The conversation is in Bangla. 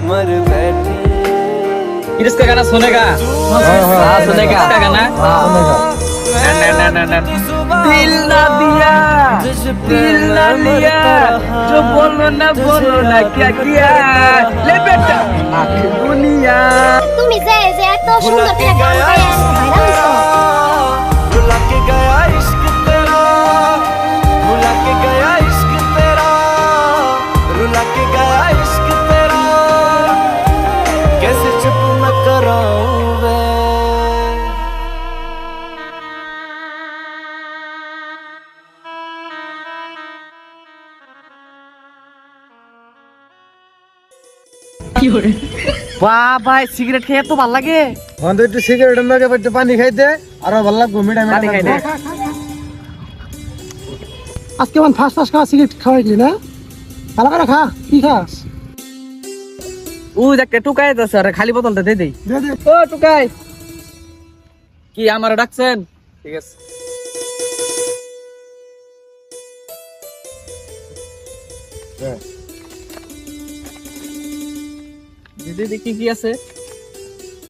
मर बैठी किसका गाना सुनेगा? हाँ सुनेगा इसका गाना। ना ना ना ना दिल ना दिया, दिल ना लिया, जो बोलो ना क्या किया, ले बेटा आखिर दुनिया। তুমি যে যে এত সুন্দর করে গান গায় ভাইরাল হইছো। भुला के गया इश्क तेरा, भुला के गया इश्क तेरा, रुला के गया इश्क तेरा, कैसे चुप मैं कराऊं वे। বাবা সিগারেট খেয়ে এত ভালো লাগে। বন্ধু একটু সিগারেট মেরে একটু পানি খাইতে আরো ভালো লাগবে মিঠা মিঠা পানি খাই দে। আজকে আমার ফার্স্ট ফার্স্ট খাওয়া সিগারেট খাওয়াইলি না? ভালো করে খা, কি খাস? ও একটা টুকাই আছে আরে খালি বোতলটা দে দেই। দে দে। ও টুকাই কি আমারে ডাকছেন? ঠিক আছে দিদি দেখি কি আছে।